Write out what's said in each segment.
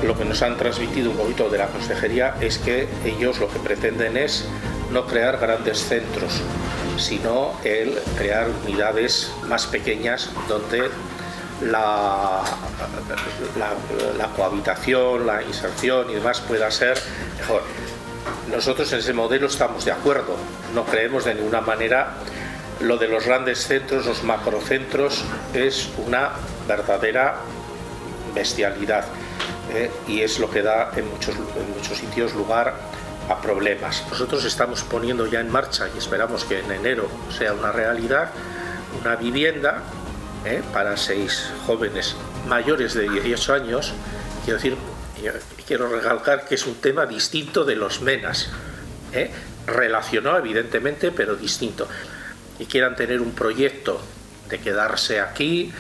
Lo que nos han transmitido un poquito de la consejería es que ellos lo que pretenden es no crear grandes centros, sino el crear unidades más pequeñas donde la cohabitación, la inserción y demás pueda ser mejor. Nosotros en ese modelo estamos de acuerdo, no creemos de ninguna manera lo de los grandes centros, los macrocentros, es una verdadera bestialidad y es lo que da en muchos sitios lugar a problemas. Nosotros estamos poniendo ya en marcha y esperamos que en enero sea una realidad, una vivienda para 6 jóvenes mayores de 18 años. Quiero decir, quiero recalcar que es un tema distinto de los MENAS, relacionado evidentemente, pero distinto. Y quieran tener un proyecto de quedarse aquí,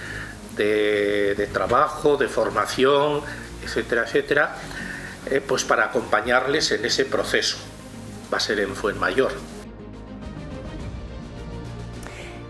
de trabajo, de formación, etcétera, etcétera, pues para acompañarles en ese proceso. Va a ser en Fuenmayor.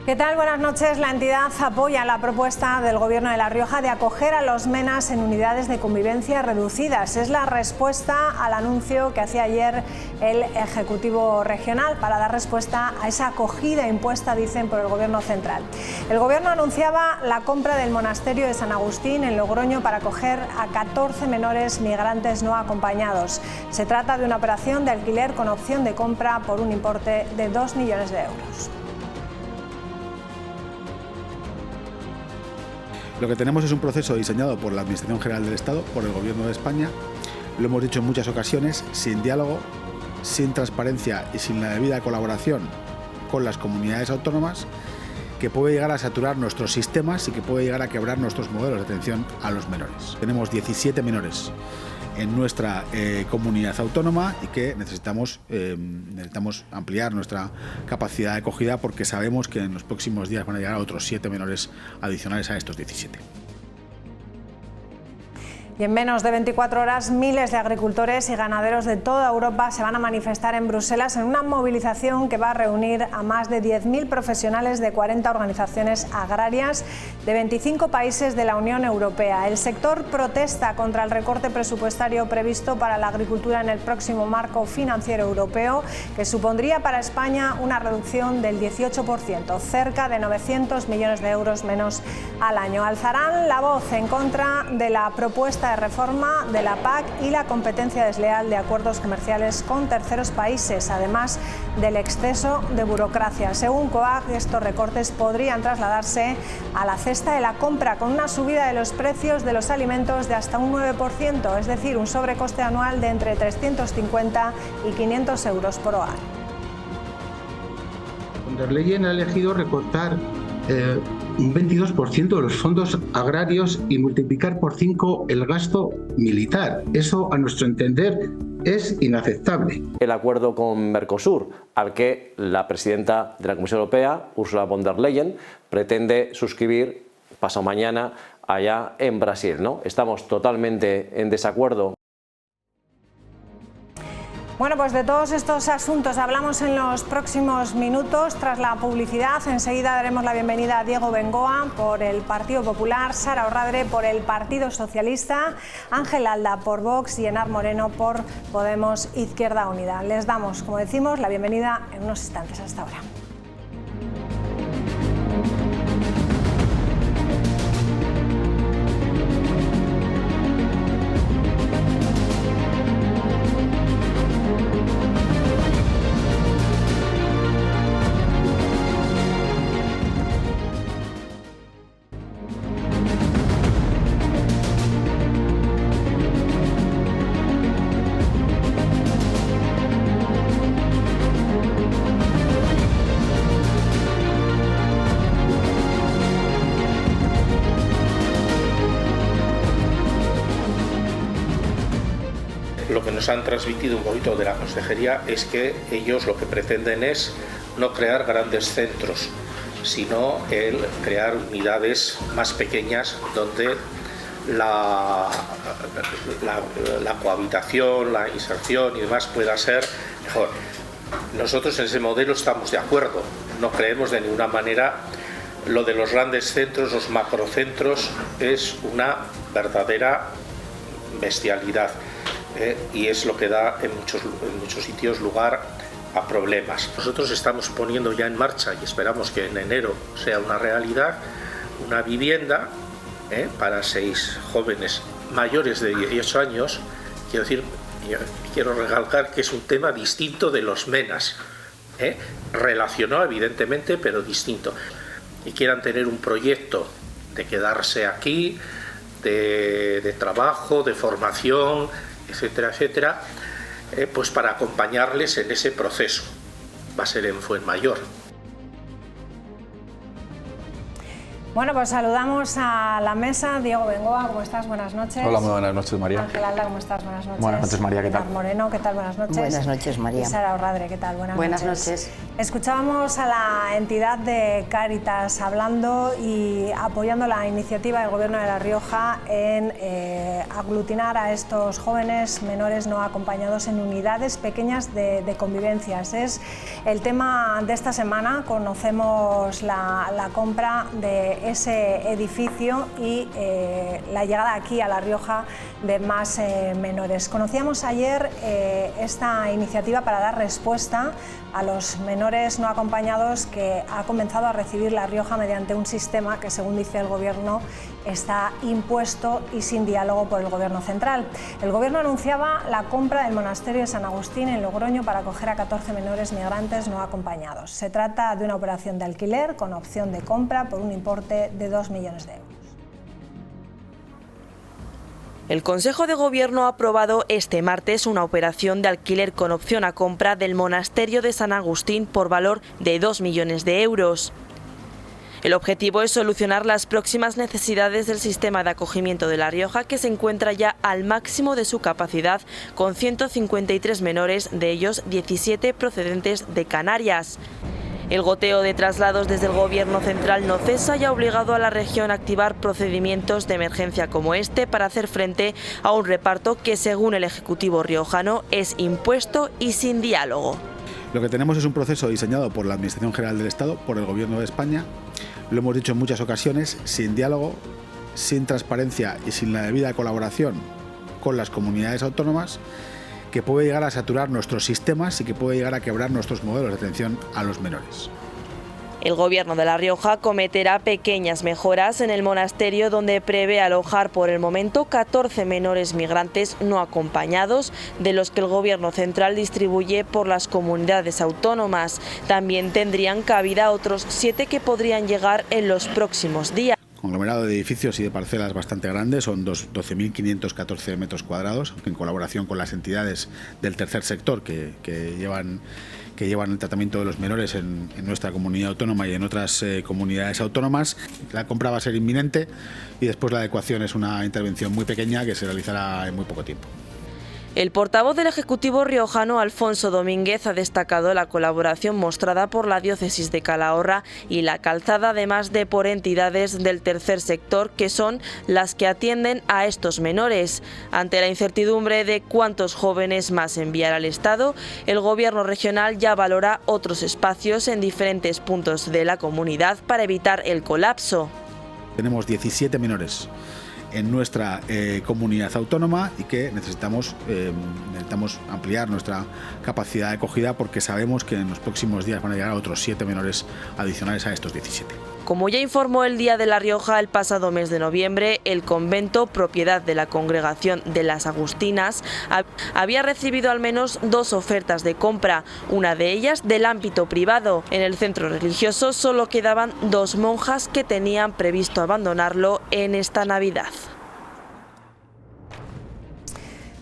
¿Qué tal? Buenas noches. La entidad apoya la propuesta del Gobierno de La Rioja de acoger a los MENAS en unidades de convivencia reducidas. Es la respuesta al anuncio que hacía ayer el Ejecutivo Regional para dar respuesta a esa acogida impuesta, dicen, por el Gobierno central. El Gobierno anunciaba la compra del monasterio de San Agustín en Logroño para acoger a 14 menores migrantes no acompañados. Se trata de una operación de alquiler con opción de compra por un importe de 2 millones de euros. Lo que tenemos es un proceso diseñado por la Administración General del Estado, por el Gobierno de España. Lo hemos dicho en muchas ocasiones, sin diálogo, sin transparencia y sin la debida colaboración con las comunidades autónomas, que puede llegar a saturar nuestros sistemas y que puede llegar a quebrar nuestros modelos de atención a los menores. Tenemos 17 menores en nuestra comunidad autónoma y que necesitamos ampliar nuestra capacidad de acogida, porque sabemos que en los próximos días van a llegar otros 7 menores adicionales a estos 17. Y en menos de 24 horas, miles de agricultores y ganaderos de toda Europa se van a manifestar en Bruselas en una movilización que va a reunir a más de 10.000 profesionales de 40 organizaciones agrarias de 25 países de la Unión Europea. El sector protesta contra el recorte presupuestario previsto para la agricultura en el próximo marco financiero europeo, que supondría para España una reducción del 18%, cerca de 900 millones de euros menos al año. Alzarán la voz en contra de la propuesta de reforma de la PAC y la competencia desleal de acuerdos comerciales con terceros países, además del exceso de burocracia. Según COAG, estos recortes podrían trasladarse a la cesta de la compra, con una subida de los precios de los alimentos de hasta un 9%, es decir, un sobrecoste anual de entre 350 y 500 euros por hogar. Von der Leyen ha elegido recortar un 22% de los fondos agrarios y multiplicar por 5 el gasto militar. Eso, a nuestro entender, es inaceptable. El acuerdo con Mercosur, al que la presidenta de la Comisión Europea, Ursula von der Leyen, pretende suscribir pasado mañana allá en Brasil, ¿no? Estamos totalmente en desacuerdo. Bueno, pues de todos estos asuntos hablamos en los próximos minutos. Tras la publicidad, enseguida daremos la bienvenida a Diego Bengoa por el Partido Popular, Sara Orradre por el Partido Socialista, Ángel Alda por Vox y Enar Moreno por Podemos Izquierda Unida. Les damos, como decimos, la bienvenida en unos instantes. Hasta ahora. Lo que nos han transmitido un poquito de la consejería es que ellos lo que pretenden es no crear grandes centros, sino el crear unidades más pequeñas donde la cohabitación, la inserción y demás pueda ser mejor. Nosotros en ese modelo estamos de acuerdo, no creemos de ninguna manera lo de los grandes centros, los macrocentros, es una verdadera bestialidad, y es lo que da en muchos sitios lugar a problemas. Nosotros estamos poniendo ya en marcha, y esperamos que en enero sea una realidad, una vivienda para 6 jóvenes mayores de 18 años. Quiero decir, quiero recalcar que es un tema distinto de los MENAS, relacionado evidentemente, pero distinto, y quieran tener un proyecto de quedarse aquí, de trabajo, de formación, etcétera, etcétera, pues para acompañarles en ese proceso. Va a ser en Fuenmayor. Bueno, pues saludamos a la mesa. Diego Bengoa, ¿cómo estás? Buenas noches. Hola, muy buenas noches, María. Ángel Alda, ¿cómo estás? Buenas noches. Buenas noches, María, ¿qué tal? Pilar Moreno, ¿qué tal? Buenas noches. Buenas noches, María. Y Sara Orradre, ¿qué tal? Buenas noches. Escuchábamos a la entidad de Cáritas hablando y apoyando la iniciativa del Gobierno de La Rioja en aglutinar a estos jóvenes menores no acompañados en unidades pequeñas de convivencias. Es el tema de esta semana. Conocemos la compra de ese edificio y la llegada aquí a La Rioja de más menores. Conocíamos ayer esta iniciativa para dar respuesta a los menores no acompañados que ha comenzado a recibir La Rioja mediante un sistema que, según dice el Gobierno, está impuesto y sin diálogo por el Gobierno central. El Gobierno anunciaba la compra del monasterio de San Agustín en Logroño para acoger a 14 menores migrantes no acompañados. Se trata de una operación de alquiler con opción de compra por un importe de 2 millones de euros. El Consejo de Gobierno ha aprobado este martes una operación de alquiler con opción a compra del monasterio de San Agustín por valor de 2 millones de euros. El objetivo es solucionar las próximas necesidades del sistema de acogimiento de La Rioja, que se encuentra ya al máximo de su capacidad, con 153 menores, de ellos 17 procedentes de Canarias. El goteo de traslados desde el Gobierno central no cesa y ha obligado a la región a activar procedimientos de emergencia como este para hacer frente a un reparto que, según el Ejecutivo riojano, es impuesto y sin diálogo. Lo que tenemos es un proceso diseñado por la Administración General del Estado, por el Gobierno de España. Lo hemos dicho en muchas ocasiones, sin diálogo, sin transparencia y sin la debida colaboración con las comunidades autónomas, que puede llegar a saturar nuestros sistemas y que puede llegar a quebrar nuestros modelos de atención a los menores. El Gobierno de La Rioja cometerá pequeñas mejoras en el monasterio, donde prevé alojar por el momento 14 menores migrantes no acompañados, de los que el Gobierno central distribuye por las comunidades autónomas. También tendrían cabida otros 7 que podrían llegar en los próximos días. Conglomerado de edificios y de parcelas bastante grandes, son 12.514 metros cuadrados, en colaboración con las entidades del tercer sector que llevan el tratamiento de los menores en nuestra comunidad autónoma y en otras comunidades autónomas. La compra va a ser inminente y después la adecuación es una intervención muy pequeña que se realizará en muy poco tiempo. El portavoz del Ejecutivo riojano, Alfonso Domínguez, ha destacado la colaboración mostrada por la diócesis de Calahorra y La Calzada, además de por entidades del tercer sector, que son las que atienden a estos menores. Ante la incertidumbre de cuántos jóvenes más enviar al Estado, el Gobierno regional ya valora otros espacios en diferentes puntos de la comunidad para evitar el colapso. Tenemos 17 menores en nuestra comunidad autónoma y que necesitamos ampliar nuestra capacidad de acogida, porque sabemos que en los próximos días van a llegar otros 7 menores adicionales a estos 17. Como ya informó el Día de La Rioja el pasado mes de noviembre, el convento, propiedad de la Congregación de las Agustinas, había recibido al menos 2 ofertas de compra, una de ellas del ámbito privado. En el centro religioso solo quedaban 2 monjas que tenían previsto abandonarlo en esta Navidad.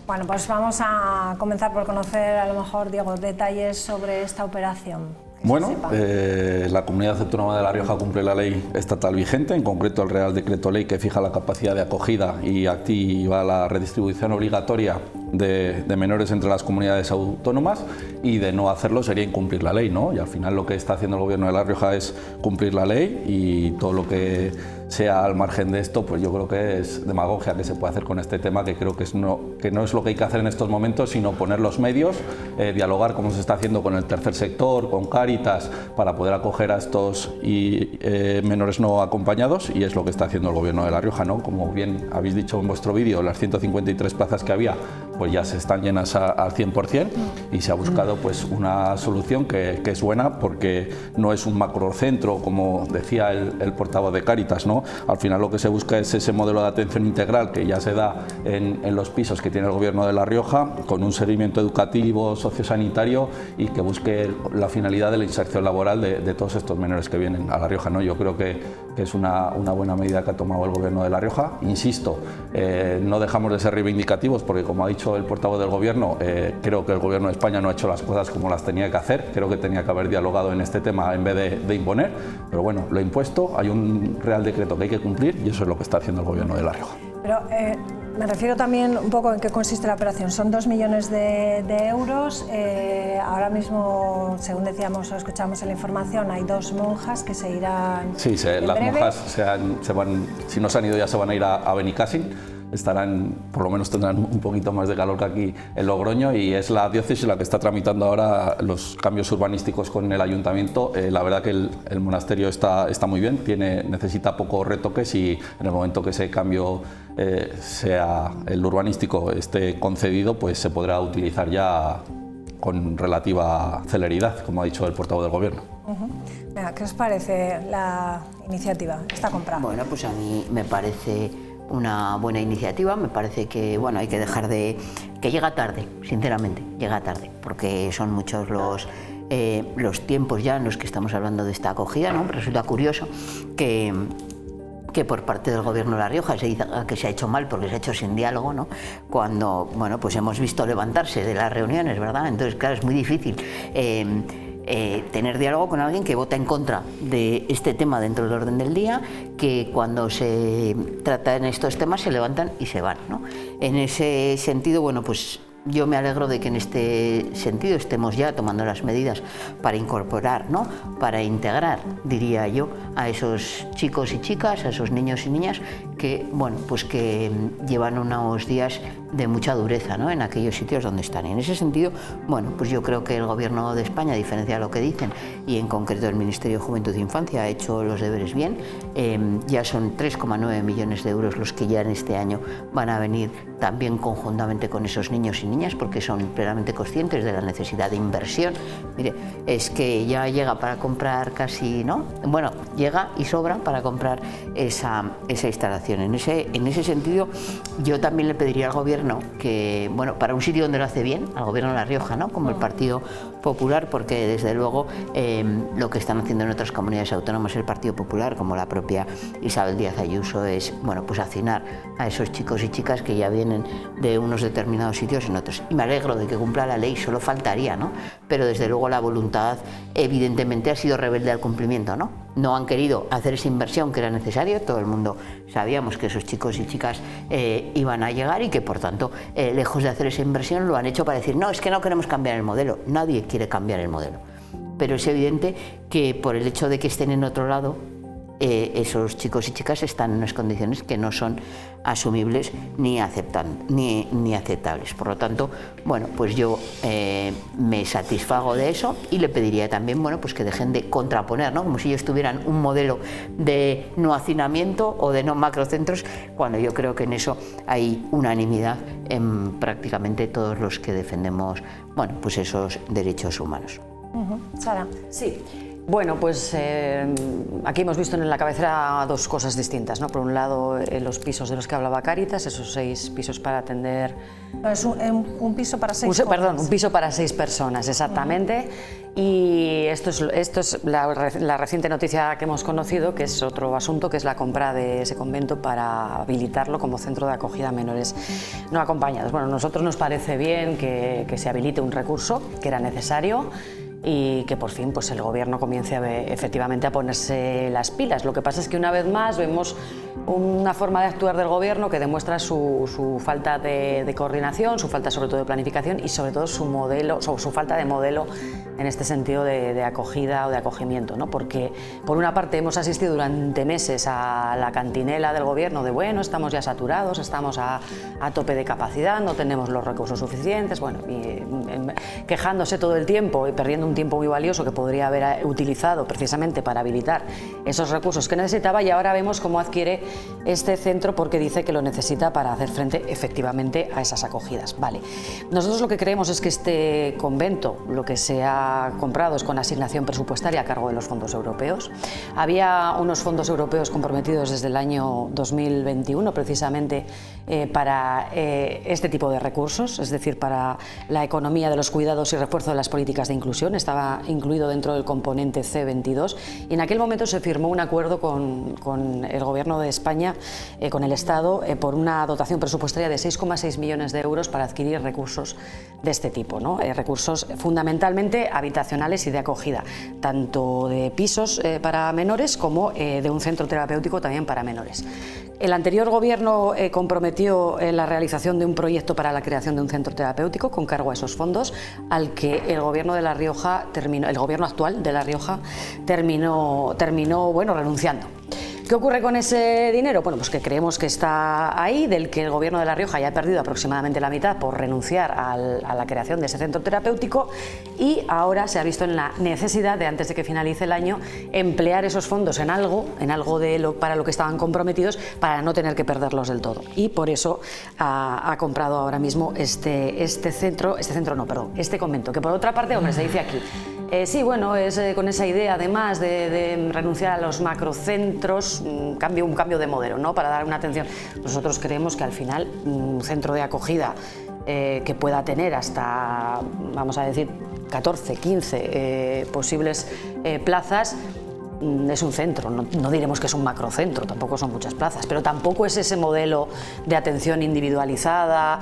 Bueno, pues vamos a comenzar por conocer, a lo mejor, Diego, detalles sobre esta operación. Bueno, la Comunidad Autónoma de La Rioja cumple la ley estatal vigente, en concreto el Real Decreto Ley que fija la capacidad de acogida y activa la redistribución obligatoria de menores entre las comunidades autónomas, y de no hacerlo sería incumplir la ley, ¿no? Y al final lo que está haciendo el Gobierno de La Rioja es cumplir la ley, y todo lo que sea al margen de esto, pues yo creo que es demagogia que se puede hacer con este tema, que creo que no es lo que hay que hacer en estos momentos, sino poner los medios, dialogar como se está haciendo con el tercer sector, con Cáritas, para poder acoger a estos menores no acompañados, y es lo que está haciendo el Gobierno de La Rioja, ¿no? Como bien habéis dicho en vuestro vídeo, las 153 plazas que había pues ya se están llenas al 100%, y se ha buscado pues una solución que es buena, porque no es un macrocentro como decía el portavoz de Cáritas, ¿no? Al final lo que se busca es ese modelo de atención integral que ya se da en los pisos que tiene el Gobierno de La Rioja, con un seguimiento educativo, sociosanitario, y que busque la finalidad de la inserción laboral de todos estos menores que vienen a La Rioja, ¿no? Yo creo que es una buena medida que ha tomado el Gobierno de La Rioja. Insisto, no dejamos de ser reivindicativos, porque como ha dicho el portavoz del Gobierno, creo que el Gobierno de España no ha hecho las cosas como las tenía que hacer. Creo que tenía que haber dialogado en este tema en vez de imponer, pero bueno, lo ha impuesto, hay un Real Decreto que hay que cumplir, y eso es lo que está haciendo el Gobierno de La Rioja. Pero me refiero también un poco en qué consiste la operación. Son 2 millones de euros. Ahora mismo, según decíamos o escuchamos en la información, hay 2 monjas que se irán. Sí, las monjas si no se han ido ya se van a ir a Benicàssim. Estarán, por lo menos tendrán un poquito más de calor que aquí en Logroño, y es la diócesis la que está tramitando ahora los cambios urbanísticos con el ayuntamiento. La verdad que el monasterio está muy bien, necesita pocos retoques, y en el momento que ese cambio sea el urbanístico esté concedido, pues se podrá utilizar ya con relativa celeridad, como ha dicho el portavoz del Gobierno. Venga, ¿qué os parece la iniciativa, esta compra? Bueno, pues a mí me parece una buena iniciativa. Me parece que hay que dejar de... que llega tarde, sinceramente, llega tarde, porque son muchos los tiempos ya en los que estamos hablando de esta acogida, ¿no? Resulta curioso que por parte del Gobierno de La Rioja se dice que se ha hecho mal porque se ha hecho sin diálogo, ¿no? Cuando, pues hemos visto levantarse de las reuniones, ¿verdad? Entonces, claro, es muy difícil tener diálogo con alguien que vota en contra de este tema dentro del orden del día, que cuando se trata en estos temas se levantan y se van, ¿no? En ese sentido, pues yo me alegro de que en este sentido estemos ya tomando las medidas para incorporar, ¿no? Para integrar, diría yo, a esos chicos y chicas, a esos niños y niñas que, pues que llevan unos días de mucha dureza, ¿no? En aquellos sitios donde están. Y en ese sentido, pues yo creo que el Gobierno de España, a diferencia de lo que dicen, y en concreto el Ministerio de Juventud e Infancia, ha hecho los deberes bien. Ya son 3,9 millones de euros los que ya en este año van a venir también conjuntamente con esos niños y niñas, porque son plenamente conscientes de la necesidad de inversión. Mire, es que ya llega para comprar casi, ¿no? Llega y sobra para comprar esa instalación. En ese sentido, yo también le pediría al Gobierno que, para un sitio donde lo hace bien, al Gobierno de La Rioja, ¿no? Como el Partido Popular, porque desde luego lo que están haciendo en otras comunidades autónomas el Partido Popular, como la propia Isabel Díaz Ayuso, es, pues hacinar a esos chicos y chicas que ya vienen de unos determinados sitios en otros. Y me alegro de que cumpla la ley, solo faltaría, ¿no? Pero desde luego la voluntad evidentemente ha sido rebelde al cumplimiento, ¿no? No han querido hacer esa inversión que era necesaria. Todo el mundo sabíamos que esos chicos y chicas iban a llegar, y que por tanto, lejos de hacer esa inversión, lo han hecho para decir, no, es que no queremos cambiar el modelo. Nadie quiere cambiar el modelo, pero es evidente que por el hecho de que estén en otro lado, esos chicos y chicas están en unas condiciones que no son asumibles ni aceptables. Por lo tanto, pues yo me satisfago de eso, y le pediría también, pues que dejen de contraponer, ¿no? Como si ellos tuvieran un modelo de no hacinamiento o de no macrocentros, cuando yo creo que en eso hay unanimidad en prácticamente todos los que defendemos, pues esos derechos humanos. Sara. Sí. Pues aquí hemos visto en la cabecera dos cosas distintas, ¿no? Por un lado, los pisos de los que hablaba Cáritas, esos 6 pisos para atender... Es un piso para 6 Perdón, un piso para 6 personas, exactamente. Y esto es la reciente noticia que hemos conocido, que es otro asunto, que es la compra de ese convento para habilitarlo como centro de acogida a menores no acompañados. A nosotros nos parece bien que se habilite un recurso, que era necesario, y que por fin pues, el gobierno comience efectivamente a ponerse las pilas. Lo que pasa es que una vez más vemos una forma de actuar del gobierno que demuestra su falta de coordinación, su falta sobre todo de planificación y sobre todo su falta de modelo en este sentido de acogida o de acogimiento, ¿no? Porque por una parte hemos asistido durante meses a la cantinela del gobierno de bueno, estamos ya saturados, estamos a tope de capacidad, no tenemos los recursos suficientes, bueno, y quejándose todo el tiempo y perdiendo un tiempo muy valioso que podría haber utilizado precisamente para habilitar esos recursos que necesitaba, y ahora vemos cómo adquiere este centro porque dice que lo necesita para hacer frente efectivamente a esas acogidas. Vale. Nosotros lo que creemos es que este convento lo que se ha comprado es con asignación presupuestaria a cargo de los fondos europeos. Había unos fondos europeos comprometidos desde el año 2021 precisamente para este tipo de recursos, es decir, para la economía de los cuidados y refuerzo de las políticas de inclusión. Estaba incluido dentro del componente C22 y en aquel momento se firmó un acuerdo con el Gobierno de España, con el Estado, por una dotación presupuestaria de 6,6 millones de euros para adquirir recursos de este tipo, ¿no? Recursos fundamentalmente habitacionales y de acogida, tanto de pisos para menores como de un centro terapéutico también para menores. El anterior gobierno comprometió la realización de un proyecto para la creación de un centro terapéutico con cargo a esos fondos, al que el gobierno de La Rioja el gobierno actual de La Rioja terminó bueno, renunciando. ¿Qué ocurre con ese dinero? Bueno, pues que creemos que está ahí, del que el gobierno de La Rioja ya ha perdido aproximadamente la mitad por renunciar a la creación de ese centro terapéutico, y ahora se ha visto en la necesidad de, antes de que finalice el año, emplear esos fondos en algo para lo que estaban comprometidos, para no tener que perderlos del todo. Y por eso ha comprado ahora mismo este convento, que por otra parte, hombre, se dice aquí, sí, bueno, es con esa idea además de renunciar a los macrocentros, un cambio de modelo, ¿no? Para dar una atención. Nosotros creemos que al final un centro de acogida que pueda tener hasta, vamos a decir, 14, 15 posibles plazas, es un centro, no diremos que es un macrocentro, tampoco son muchas plazas, pero tampoco es ese modelo de atención individualizada,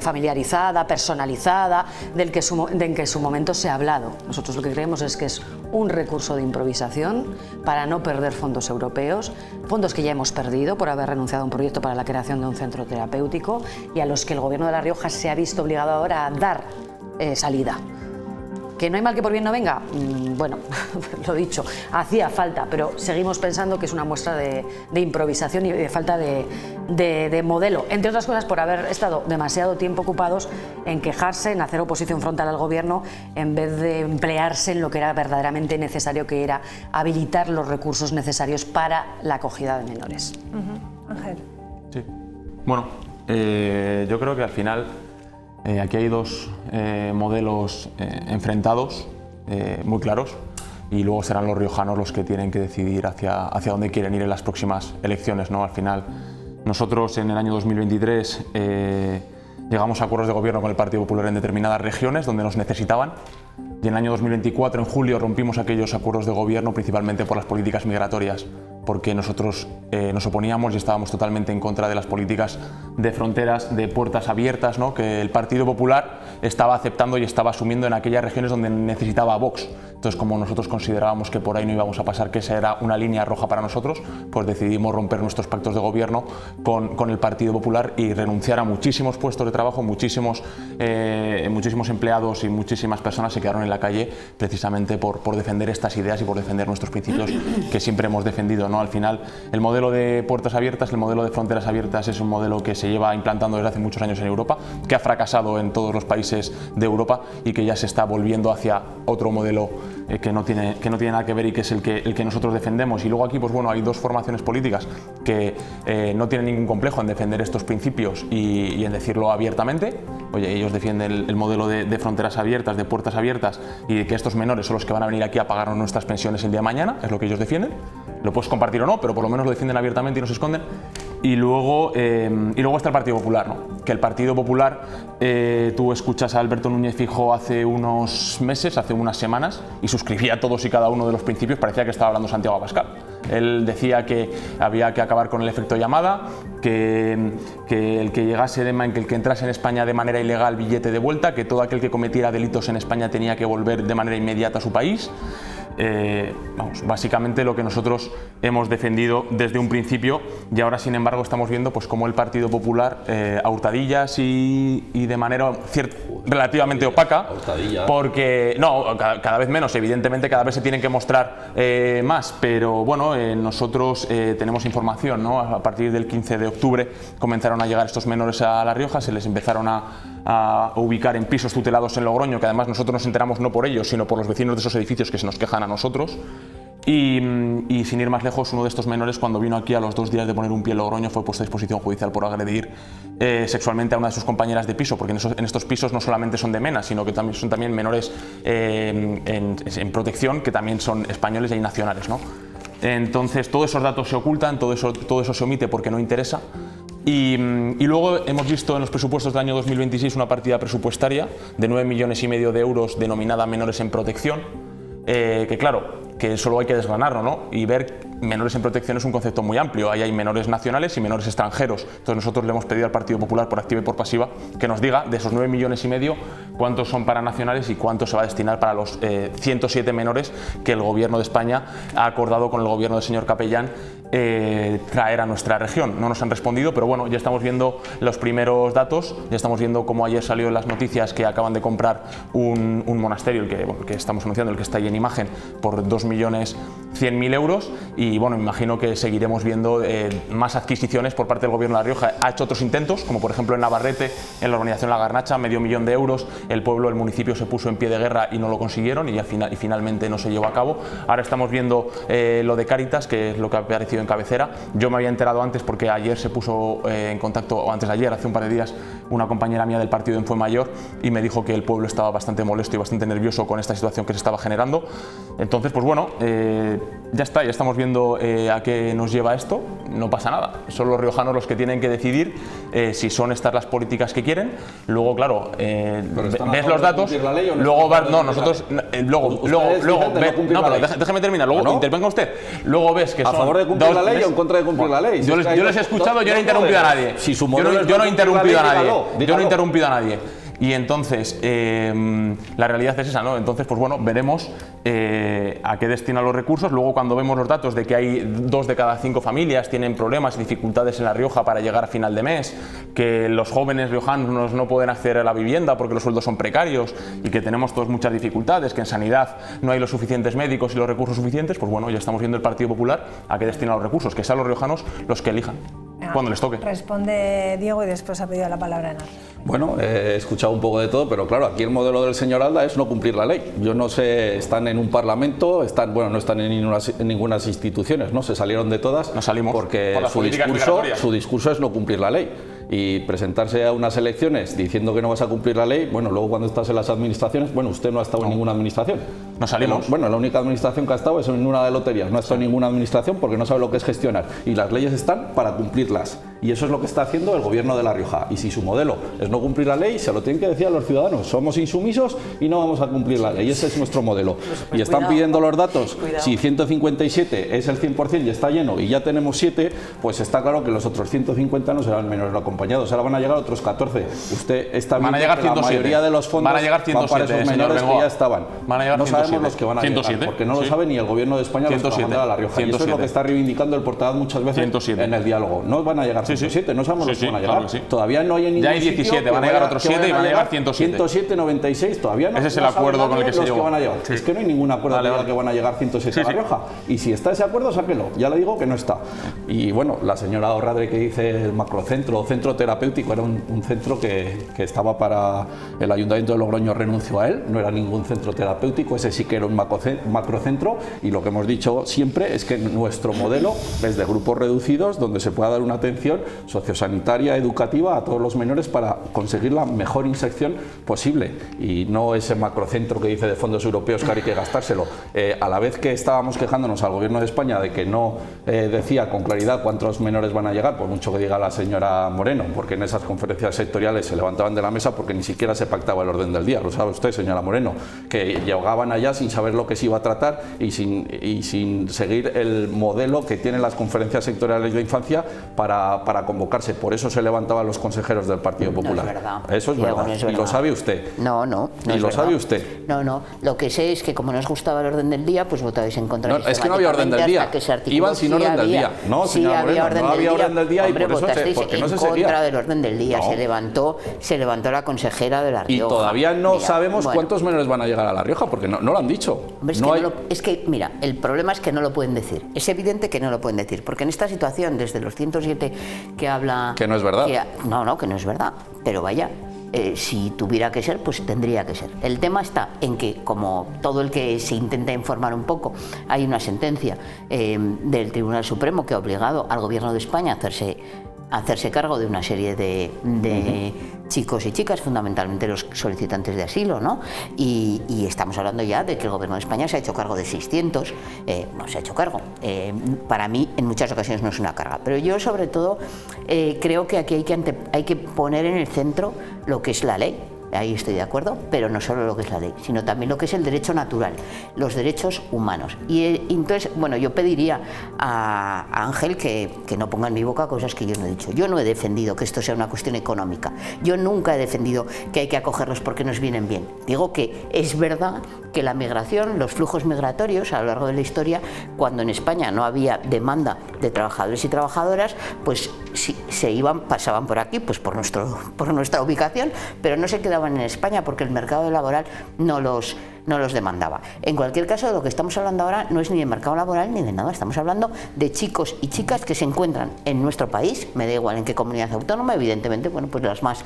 familiarizada, personalizada, del que en su momento se ha hablado. Nosotros lo que creemos es que es un recurso de improvisación para no perder fondos europeos, fondos que ya hemos perdido por haber renunciado a un proyecto para la creación de un centro terapéutico y a los que el Gobierno de La Rioja se ha visto obligado ahora a dar salida. ¿Que no hay mal que por bien no venga? Bueno, lo dicho, hacía falta, pero seguimos pensando que es una muestra de improvisación y de falta de modelo, entre otras cosas por haber estado demasiado tiempo ocupados en quejarse, en hacer oposición frontal al gobierno, en vez de emplearse en lo que era verdaderamente necesario, que era habilitar los recursos necesarios para la acogida de menores. Ángel. Sí. Bueno, yo creo que al final aquí hay dos modelos enfrentados, muy claros, y luego serán los riojanos los que tienen que decidir hacia dónde quieren ir en las próximas elecciones, ¿no? Al final, nosotros en el año 2023 llegamos a acuerdos de gobierno con el Partido Popular en determinadas regiones donde nos necesitaban, y en el año 2024, en julio, rompimos aquellos acuerdos de gobierno principalmente por las políticas migratorias, porque nosotros nos oponíamos y estábamos totalmente en contra de las políticas de fronteras, de puertas abiertas, ¿no? Que el Partido Popular estaba aceptando y estaba asumiendo en aquellas regiones donde necesitaba a Vox. Entonces, como nosotros considerábamos que por ahí no íbamos a pasar, que esa era una línea roja para nosotros, pues decidimos romper nuestros pactos de gobierno con el Partido Popular y renunciar a muchísimos puestos de trabajo, muchísimos empleados y muchísimas personas se quedaron en la calle precisamente por defender estas ideas y por defender nuestros principios que siempre hemos defendido, ¿no? Al final, el modelo de puertas abiertas, el modelo de fronteras abiertas es un modelo que se lleva implantando desde hace muchos años en Europa, que ha fracasado en todos los países de Europa y que ya se está volviendo hacia otro modelo que no tiene nada que ver y que es el que nosotros defendemos. Y luego aquí, pues bueno, hay dos formaciones políticas que no tienen ningún complejo en defender estos principios y en decirlo abiertamente. Oye, ellos defienden el modelo de fronteras abiertas, de puertas abiertas y de que estos menores son los que van a venir aquí a pagarnos nuestras pensiones el día de mañana, es lo que ellos defienden. Lo puedes compartir o no, pero por lo menos lo defienden abiertamente y no se esconden. Y luego está el Partido Popular, ¿no? Que el Partido Popular, tú escuchas a Alberto Núñez Feijóo hace unos meses, hace unas semanas, y suscribía todos y cada uno de los principios, parecía que estaba hablando Santiago Abascal. Él decía que había que acabar con el efecto llamada, que el que llegase el que entrase en España de manera ilegal, billete de vuelta, que todo aquel que cometiera delitos en España tenía que volver de manera inmediata a su país. Vamos, básicamente lo que nosotros hemos defendido desde un principio, y ahora sin embargo estamos viendo pues cómo el Partido Popular a hurtadillas y de manera relativamente opaca, porque no, cada vez menos, evidentemente cada vez se tienen que mostrar más, pero bueno, nosotros tenemos información, ¿no? A partir del 15 de octubre comenzaron a llegar estos menores a La Rioja, se les empezaron a ubicar en pisos tutelados en Logroño, que además nosotros nos enteramos no por ellos, sino por los vecinos de esos edificios que se nos quejan a nosotros. Y sin ir más lejos, uno de estos menores, cuando vino aquí a los 2 días de poner un pie en Logroño, fue puesto a disposición judicial por agredir sexualmente a una de sus compañeras de piso, porque en estos pisos no solamente son de MENA, sino que también son menores en protección, que también son españoles y hay nacionales, ¿no? Entonces todos esos datos se ocultan, todo eso se omite porque no interesa. Y luego hemos visto en los presupuestos del año 2026 una partida presupuestaria de 9,5 millones de euros denominada menores en protección, que claro, que solo hay que desgranarlo, ¿no? Y ver menores en protección es un concepto muy amplio. Ahí hay menores nacionales y menores extranjeros. Entonces nosotros le hemos pedido al Partido Popular por activa y por pasiva que nos diga de esos 9,5 millones cuántos son para nacionales y cuánto se va a destinar para los 107 menores que el Gobierno de España ha acordado con el Gobierno del señor Capellán traer a nuestra región. No nos han respondido, pero bueno, ya estamos viendo los primeros datos, ya estamos viendo cómo ayer salió en las noticias que acaban de comprar un monasterio, el que estamos anunciando, el que está ahí en imagen, por 2.100.000 euros, y bueno, me imagino que seguiremos viendo más adquisiciones por parte del Gobierno de La Rioja. Ha hecho otros intentos, como por ejemplo en Navarrete, en la urbanización La Garnacha, 500.000 euros, el municipio se puso en pie de guerra y no lo consiguieron, y finalmente no se llevó a cabo. Ahora estamos viendo lo de Cáritas, que es lo que ha aparecido en cabecera. Yo me había enterado antes porque ayer se puso en contacto, o antes de ayer, hace un par de días, una compañera mía del partido en Fuenmayor y me dijo que el pueblo estaba bastante molesto y bastante nervioso con esta situación que se estaba generando. Entonces, pues bueno, ya está, ya estamos viendo a qué nos lleva esto. No pasa nada, son los riojanos los que tienen que decidir si son estas las políticas que quieren. Luego, claro, ves los datos, luego no, nosotros déjeme terminar, luego intervenga usted, luego ves que ¿A favor de cumplir la ley o en contra de cumplir la ley? Yo les he escuchado, yo no he interrumpido a nadie. Yo no he interrumpido a nadie. Y entonces, la realidad es esa, ¿no? Entonces, pues bueno, veremos a qué destinan los recursos. Luego, cuando vemos los datos de que hay 2 de cada 5 familias tienen problemas y dificultades en La Rioja para llegar a final de mes, que los jóvenes riojanos no pueden acceder a la vivienda porque los sueldos son precarios y que tenemos todos muchas dificultades, que en sanidad no hay los suficientes médicos y los recursos suficientes, pues bueno, ya estamos viendo el Partido Popular a qué destina los recursos, que sean los riojanos los que elijan cuando les toque. Responde Diego y después ha pedido la palabra Enar. Bueno, he escuchado un poco de todo, pero claro, aquí el modelo del señor Alda es no cumplir la ley. Yo no sé, están en un parlamento, no están en ninguna instituciones, ¿no? Se salieron de todas. Nos salimos porque su discurso es no cumplir la ley. Y presentarse a unas elecciones diciendo que no vas a cumplir la ley, bueno, luego cuando estás en las administraciones, bueno, usted no ha estado en ninguna administración. Nos salimos. Bueno, la única administración que ha estado es en una de loterías, no ha estado en ninguna administración porque no sabe lo que es gestionar. Y las leyes están para cumplirlas. Y eso es lo que está haciendo el Gobierno de La Rioja. Y si su modelo es no cumplir la ley, se lo tienen que decir a los ciudadanos. Somos insumisos y no vamos a cumplir la ley. Ese es nuestro modelo. Y están pidiendo los datos. Si 157 es el 100% y está lleno y ya tenemos 7, pues está claro que los otros 150 no serán menores acompañados. Ahora van a llegar otros 14. Usted está viendo que la mayoría de los fondos van para esos menores que ya estaban. No sabemos los que van a llegar, porque no lo sabe ni el Gobierno de España los que van a mandar a La Rioja. Y eso es lo que está reivindicando el portavoz muchas veces en el diálogo. No van a llegar 107, no sabemos los que van a llegar. Todavía no hay en ningún ya hay 17, van a llegar otros 7 y van a llegar 107. 107, 96, todavía no. Ese es el acuerdo con el que se llegó. Es que no hay ningún acuerdo que diga que van a llegar 107 a La Rioja. Y si está ese acuerdo, sáquelo. Ya le digo que no está. Y bueno, la señora Orradre que dice el macrocentro, centro terapéutico, era un centro que estaba para el Ayuntamiento de Logroño, renunció a él, no era ningún centro terapéutico, ese sí que era un macrocentro, y lo que hemos dicho siempre es que nuestro modelo es de grupos reducidos donde se pueda dar una atención superior, sociosanitaria, educativa a todos los menores para conseguir la mejor insección posible, y no ese macrocentro que dice de fondos europeos que hay que gastárselo. A la vez que estábamos quejándonos al gobierno de España de que no decía con claridad cuántos menores van a llegar, por mucho que diga la señora Moreno, porque en esas conferencias sectoriales se levantaban de la mesa porque ni siquiera se pactaba el orden del día, lo sabe usted, señora Moreno, que llegaban allá sin saber lo que se iba a tratar y sin seguir el modelo que tienen las conferencias sectoriales de infancia para convocarse. Por eso se levantaban los consejeros del Partido Popular. No es verdad. Eso es verdad. No es verdad. Y lo sabe usted. No y lo sabe usted. No. Lo que sé es que como no os gustaba el orden del día, pues votabais en contra. No, es que no había orden del día. Iban sin orden del día. No, señora Moreno, no había orden del día. Hombre, y por eso porque no se seguía. En contra del orden del día. No. Se levantó la consejera de La Rioja. Y todavía no sabemos cuántos menores van a llegar a La Rioja, porque no lo han dicho. Hombre, es que, mira, el problema es que no lo pueden decir. Es evidente que no lo pueden decir, porque en esta situación, desde los 107 que habla... Que no es verdad. Que no es verdad, pero vaya... si tuviera que ser, pues tendría que ser. El tema está en que, como todo el que se intenta informar un poco, hay una sentencia del Tribunal Supremo que ha obligado al Gobierno de España a hacerse cargo de una serie de chicos y chicas, fundamentalmente los solicitantes de asilo, ¿no? Y estamos hablando ya de que el Gobierno de España se ha hecho cargo de 600, no se ha hecho cargo. Para mí, en muchas ocasiones no es una carga, pero yo sobre todo creo que aquí hay que poner en el centro lo que es la ley. Ahí estoy de acuerdo, pero no solo lo que es la ley, sino también lo que es el derecho natural, los derechos humanos. Y entonces, bueno, yo pediría a Ángel que no ponga en mi boca cosas que yo no he dicho. Yo no he defendido que esto sea una cuestión económica. Yo nunca he defendido que hay que acogerlos porque nos vienen bien. Digo que es verdad que la migración, los flujos migratorios a lo largo de la historia, cuando en España no había demanda de trabajadores y trabajadoras, pues pasaban por aquí, pues por nuestra ubicación, pero no se quedaban en España porque el mercado laboral no los demandaba. En cualquier caso, de lo que estamos hablando ahora no es ni de mercado laboral ni de nada, estamos hablando de chicos y chicas que se encuentran en nuestro país, me da igual en qué comunidad autónoma, evidentemente, bueno, pues las más,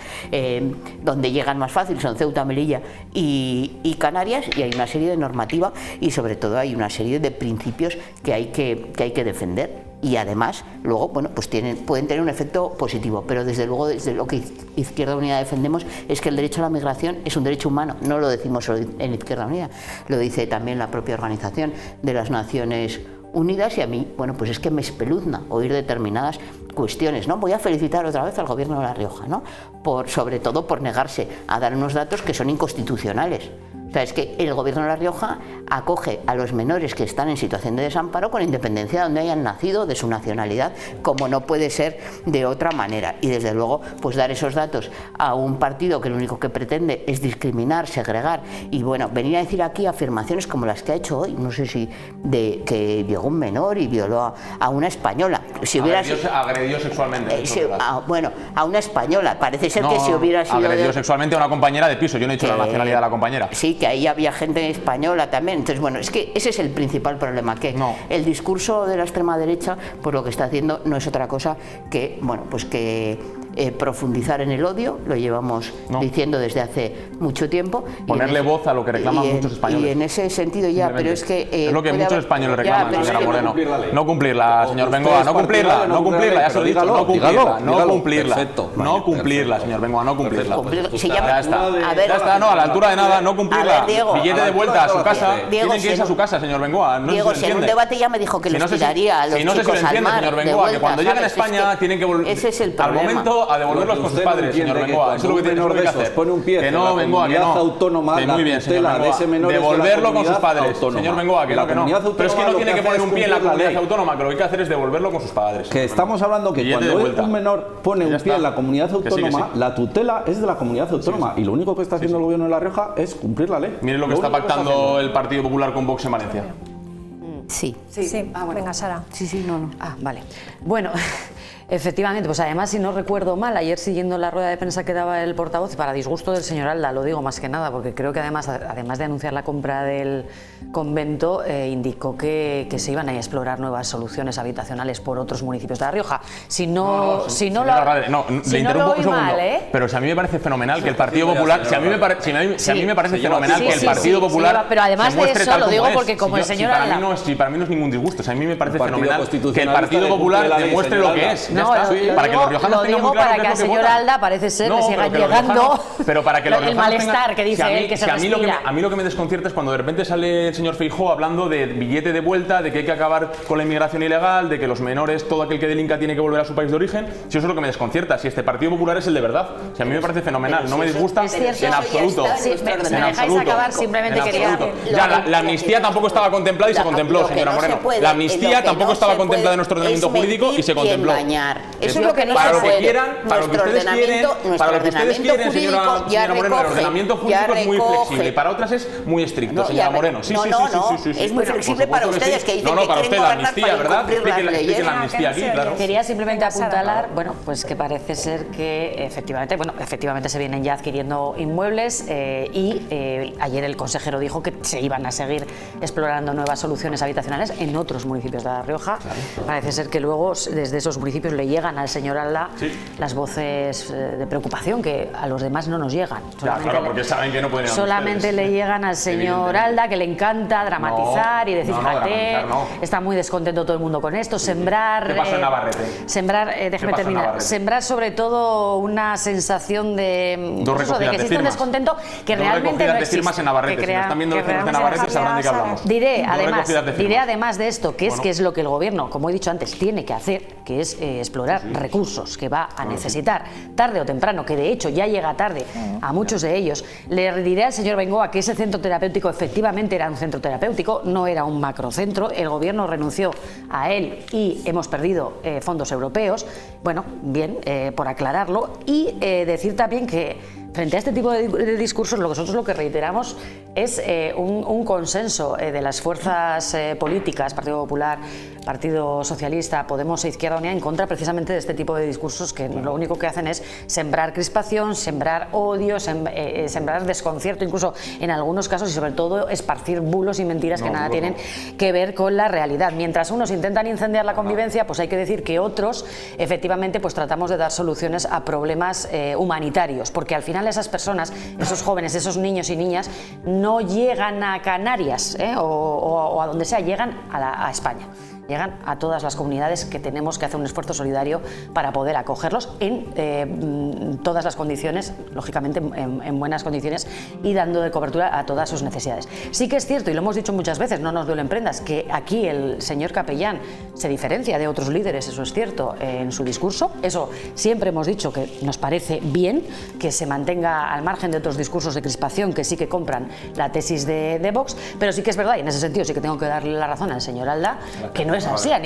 donde llegan más fácil son Ceuta, Melilla y Canarias, y hay una serie de normativa y sobre todo hay una serie de principios que hay que defender. Y además, luego, bueno, pues pueden tener un efecto positivo, pero desde luego, desde lo que Izquierda Unida defendemos es que el derecho a la migración es un derecho humano, no lo decimos solo en Izquierda Unida, lo dice también la propia Organización de las Naciones Unidas, y a mí, bueno, pues es que me espeluzna oír determinadas cuestiones, ¿no? Voy a felicitar otra vez al Gobierno de La Rioja, ¿no? Sobre todo por negarse a dar unos datos que son inconstitucionales. O sea, es que el Gobierno de La Rioja acoge a los menores que están en situación de desamparo con independencia de donde hayan nacido, de su nacionalidad, como no puede ser de otra manera. Y desde luego, pues dar esos datos a un partido que lo único que pretende es discriminar, segregar y, bueno, venir a decir aquí afirmaciones como las que ha hecho hoy, no sé si de que llegó un menor y violó a una española. Si agredió sexualmente. A una española. Parece ser que si hubiera sido... Agredió sexualmente a una compañera de piso. Yo no he dicho la nacionalidad de la compañera. Sí, que ahí había gente española también. Entonces, bueno, es que ese es el principal problema, que el discurso de la extrema derecha, pues lo que está haciendo no es otra cosa que, bueno, pues que profundizar en el odio, lo llevamos diciendo desde hace mucho tiempo. Ponerle voz a lo que reclaman muchos españoles. Y en ese sentido ya, pero es que... es lo que muchos españoles reclaman, señora Moreno. No cumplirla, señor Bengoa, no cumplirla, ya se lo he dicho, no cumplirla, señor Bengoa, no cumplirla. Ya está, no, a la altura de nada, no cumplirla. Billete de vuelta a su casa, tienen que irse a su casa, señor Bengoa. Diego, si en un debate ya me dijo que los tiraría a los chicos al mar. Señor Bengoa, que cuando lleguen a España tienen que volver al momento a devolverlos con sus padres, señor Bengoa. Eso es lo que tiene que hacer. Que no, Bengoa, que no. Muy bien, señor Bengoa. Devolverlo con sus padres. Señor Bengoa, que no. Pero es que no tiene que poner un pie en la comunidad autónoma, que lo que hay que hacer es devolverlo con sus padres. Que estamos hablando que cuando un menor pone un pie en la comunidad autónoma, la tutela es de la comunidad autónoma y lo único que está haciendo el Gobierno de La Rioja es cumplir la ley. Miren lo que está pactando el Partido Popular con Vox en Valencia. Sí. Bueno. Venga, Sara. No. Vale. Bueno, efectivamente, pues además, si no recuerdo mal, ayer siguiendo la rueda de prensa que daba el portavoz, y para disgusto del señor Alda, lo digo más que nada, porque creo que además de anunciar la compra del convento, indicó que se iban a explorar nuevas soluciones habitacionales por otros municipios de La Rioja. Le interrumpo un segundo, pero si a mí me parece fenomenal que el Partido Popular, si a mí me parece fenomenal que el Partido Popular, pero además de eso lo digo porque como el señor Alda, para mí no es ningún disgusto, a mí me parece fenomenal que el Partido Popular demuestre lo que es. está. Para que los riojanos tengan muy claro para que al señor Alda parece ser le siga llegando pero para que los el malestar que dice él que se respira. A mí lo que me desconcierta es cuando de repente sale el señor Feijóo hablando de billete de vuelta, de que hay que acabar con la inmigración ilegal, de que los menores, todo aquel que delinca tiene que volver a su país de origen. Si eso es lo que me desconcierta, si este Partido Popular es el de verdad. Si a mí me parece fenomenal, no me disgusta en absoluto. Si me dejáis acabar, simplemente quería... Ya, la amnistía tampoco estaba contemplada y se contempló, señora Moreno. La amnistía tampoco estaba contemplada en nuestro ordenamiento jurídico y se contempló. Eso es lo que no para se lo que puede. quieran, para lo que ustedes quieren, señora Moreno, el ordenamiento jurídico es muy flexible, para otras es muy estricto, señora Moreno. Sí, es muy flexible para ustedes que dicen que para usted quieren la gobernar amnistía, para ¿verdad? incumplir las Explique leyes. la amnistía aquí, claro. Quería simplemente apuntalar, bueno, pues que parece ser que efectivamente se vienen ya adquiriendo inmuebles y ayer el consejero dijo que se iban a seguir explorando nuevas soluciones habitacionales en otros municipios de La Rioja. Claro. Parece ser que luego desde esos municipios le llegan al señor Alda las voces de preocupación que a los demás no nos llegan. Claro, porque saben que no pueden. Solamente le llegan al señor Alda, que le encanta dramatizar y decir, fíjate, está muy descontento todo el mundo con esto, sembrar... ¿Qué pasó en Navarrete? Déjeme terminar. Sembrar sobre todo una sensación de que existe un descontento que realmente no existe. Firmas en Navarrete. Si están viendo los firmas de Navarrete sabrán de qué hablamos. Diré además de esto, que es lo que el gobierno, como he dicho antes, tiene que hacer, que es explorar recursos que va a necesitar tarde o temprano, que de hecho ya llega tarde a muchos de ellos. Le diré al señor Bengoa que ese centro terapéutico efectivamente era un centro terapéutico, no era un macrocentro. El gobierno renunció a él y hemos perdido fondos europeos. Bueno, bien, por aclararlo. Y decir también que frente a este tipo de discursos, nosotros lo que reiteramos es un consenso de las fuerzas políticas, Partido Popular, Partido Socialista, Podemos e Izquierda Unida, en contra precisamente de este tipo de discursos que lo único que hacen es sembrar crispación, sembrar odio, sembrar desconcierto, incluso en algunos casos, y sobre todo esparcir bulos y mentiras que nada tienen que ver con la realidad. Mientras unos intentan incendiar la convivencia, pues hay que decir que otros efectivamente pues tratamos de dar soluciones a problemas humanitarios, porque al final esas personas, esos jóvenes, esos niños y niñas no llegan a Canarias o a donde sea, llegan a España. Llegan a todas las comunidades que tenemos que hacer un esfuerzo solidario para poder acogerlos en todas las condiciones, lógicamente en buenas condiciones, y dando de cobertura a todas sus necesidades. Sí que es cierto, y lo hemos dicho muchas veces, no nos duelen prendas, que aquí el señor capellán se diferencia de otros líderes, eso es cierto, en su discurso. Eso siempre hemos dicho que nos parece bien, que se mantenga al margen de otros discursos de crispación que sí que compran la tesis de Vox, pero sí que es verdad, y en ese sentido sí que tengo que darle la razón al señor Alda, que no es así a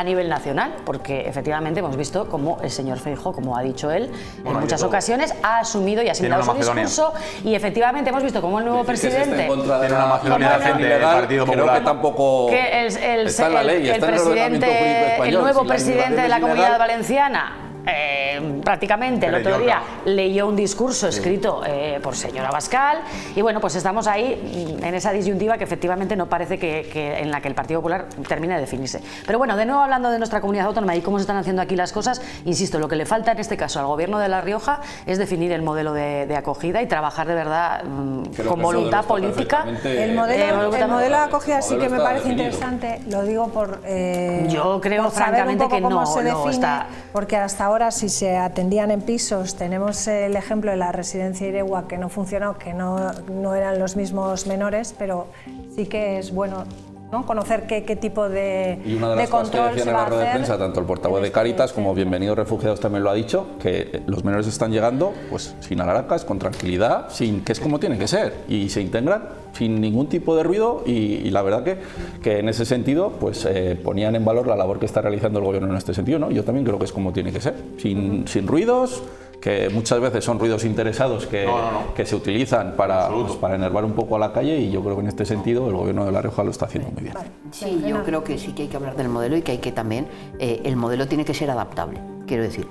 nivel nacional, porque efectivamente hemos visto cómo el señor Feijóo, como ha dicho él, en muchas ocasiones ha asumido y ha asentado su discurso, y efectivamente hemos visto cómo el nuevo presidente... Tiene una Macedonia del Partido Popular. Creo que tampoco está en la ley, está en el ordenamiento jurídico español. El nuevo presidente de la Comunidad Valenciana prácticamente el otro día leyó un discurso escrito por señora Abascal, y bueno, pues estamos ahí en esa disyuntiva que efectivamente no parece que en la que el Partido Popular termine de definirse. Pero bueno, de nuevo hablando de nuestra comunidad autónoma y cómo se están haciendo aquí las cosas, insisto, lo que le falta en este caso al gobierno de La Rioja es definir el modelo de acogida y trabajar de verdad con voluntad política. El modelo de acogida sí que me parece interesante, lo digo por yo creo por francamente que cómo no se define, está, porque hasta ahora si se atendían en pisos, tenemos el ejemplo de la residencia Iregua que no funcionó, que no eran los mismos menores, pero sí que es bueno, ¿no?, conocer qué tipo de control se va a hacer. Y una de las cosas que decían en la rueda de prensa, tanto el portavoz de Cáritas como Bienvenidos Refugiados también lo ha dicho, que los menores están llegando pues sin alaracas, con tranquilidad, que es como tiene que ser, y se integran sin ningún tipo de ruido, y la verdad que en ese sentido pues ponían en valor la labor que está realizando el gobierno en este sentido, ¿no? Yo también creo que es como tiene que ser, sin ruidos, que muchas veces son ruidos interesados que se utilizan para enervar un poco a la calle, y yo creo que en este sentido el gobierno de La Rioja lo está haciendo muy bien. Sí, yo creo que sí que hay que hablar del modelo, y que hay que también, el modelo tiene que ser adaptable. Quiero decir,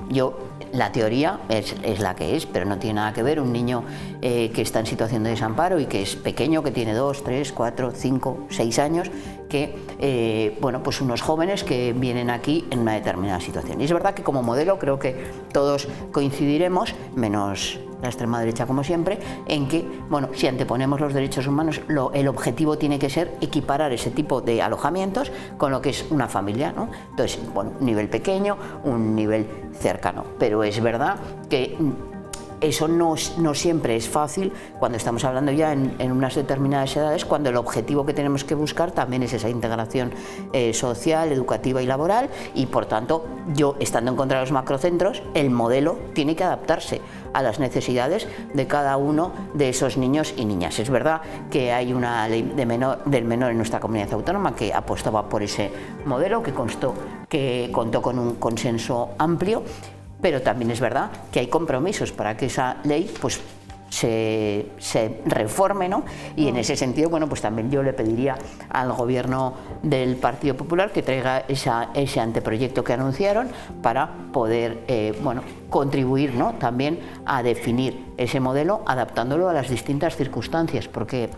la teoría es la que es, pero no tiene nada que ver un niño que está en situación de desamparo y que es pequeño, que tiene 2, 3, 4, 5, 6 años, que bueno, pues unos jóvenes que vienen aquí en una determinada situación. Y es verdad que como modelo creo que todos coincidiremos, menos la extrema derecha como siempre, en que, bueno, si anteponemos los derechos humanos, el objetivo tiene que ser equiparar ese tipo de alojamientos con lo que es una familia, ¿no? Entonces, bueno, un nivel pequeño, un nivel cercano, pero es verdad que eso no siempre es fácil cuando estamos hablando ya en unas determinadas edades, cuando el objetivo que tenemos que buscar también es esa integración social, educativa y laboral, y por tanto, yo estando en contra de los macrocentros, el modelo tiene que adaptarse a las necesidades de cada uno de esos niños y niñas. Es verdad que hay una ley del menor en nuestra comunidad autónoma que apostaba por ese modelo, que contó con un consenso amplio, pero también es verdad que hay compromisos para que esa ley pues se reforme, ¿no? Y en ese sentido, bueno, pues también yo le pediría al gobierno del Partido Popular que traiga ese anteproyecto que anunciaron para poder bueno, contribuir, ¿no?, también a definir ese modelo adaptándolo a las distintas circunstancias, porque